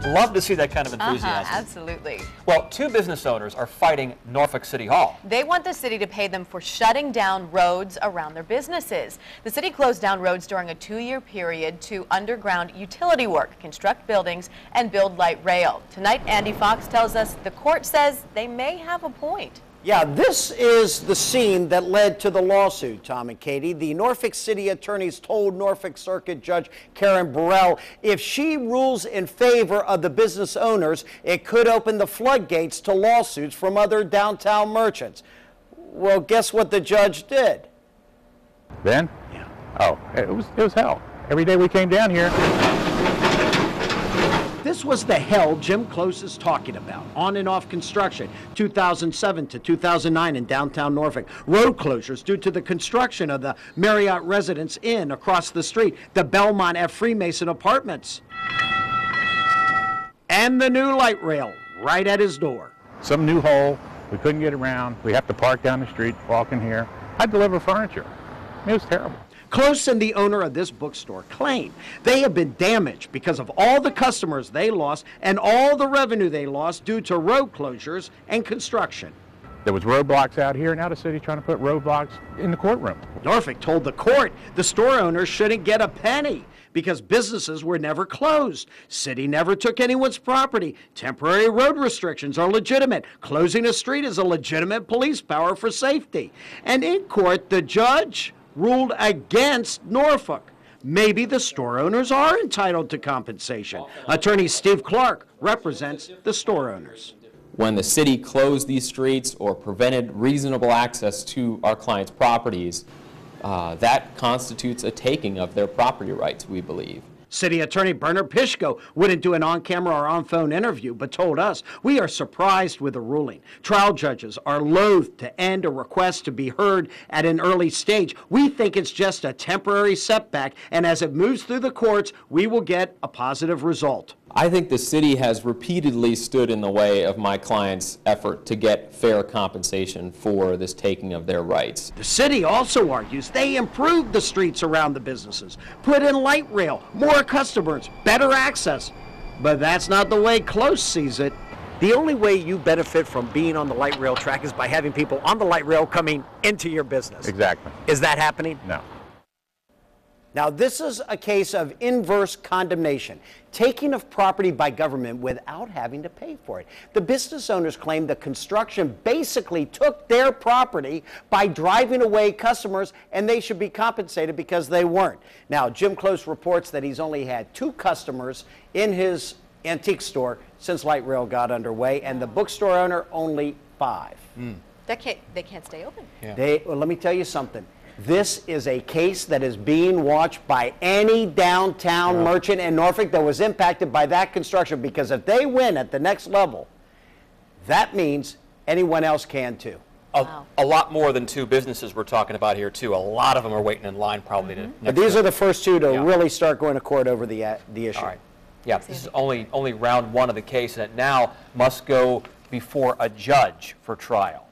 Love to see that kind of enthusiasm. Absolutely. Well, two business owners are fighting Norfolk City Hall. They want the city to pay them for shutting down roads around their businesses. The city closed down roads during a 2-year period to underground utility work, construct buildings, and build light rail. Tonight, Andy Fox tells us the court says they may have a point. Yeah, this is the scene that led to the lawsuit, Tom and Katie. The Norfolk City attorneys told Norfolk Circuit Judge Karen Burrell if she rules in favor of the business owners, it could open the floodgates to lawsuits from other downtown merchants. Well, guess what the judge did? Then? Yeah. Oh, it was hell. Every day we came down here. This was the hell Jim Close is talking about, on and off construction, 2007 to 2009 in downtown Norfolk. Road closures due to the construction of the Marriott Residence Inn across the street, the Belmont at Freemason Apartments, and the new light rail right at his door. Some new hole, we couldn't get around. We have to park down the street, walk in here. I deliver furniture. It was terrible. Close and the owner of this bookstore claim they have been damaged because of all the customers they lost and all the revenue they lost due to road closures and construction. There was roadblocks out here. Now the city's trying to put roadblocks in the courtroom. Norfolk told the court the store owners shouldn't get a penny because businesses were never closed. City never took anyone's property. Temporary road restrictions are legitimate. Closing a street is a legitimate police power for safety. And in court, the judge ruled against Norfolk. Maybe the store owners are entitled to compensation. Attorney Steve Clark represents the store owners. When the city closed these streets or prevented reasonable access to our clients' properties, that constitutes a taking of their property rights, we believe. City Attorney Bernard Pishko wouldn't do an on-camera or on-phone interview, but told us, we are surprised with the ruling. Trial judges are loath to end a request to be heard at an early stage. We think it's just a temporary setback, and as it moves through the courts, we will get a positive result. I think the city has repeatedly stood in the way of my clients' effort to get fair compensation for this taking of their rights. The city also argues they improved the streets around the businesses, put in light rail, more customers, better access. But that's not the way Close sees it. The only way you benefit from being on the light rail track is by having people on the light rail coming into your business. Exactly. Is that happening? No. Now, this is a case of inverse condemnation, taking of property by government without having to pay for it. The business owners claim the construction basically took their property by driving away customers, and they should be compensated because they weren't. Now, Jim Close reports that he's only had 2 customers in his antique store since light rail got underway, and the bookstore owner only 5. They can't stay open. Yeah. Well, let me tell you something. This is a case that is being watched by any downtown merchant in Norfolk that was impacted by that construction, because if they win at the next level, that means anyone else can too. A lot more than 2 businesses we're talking about here too. A lot of them are waiting in line probably to. But these are the first 2 to really start going to court over the issue. All right. Yeah, this is only round 1 of the case, and it now must go before a judge for trial.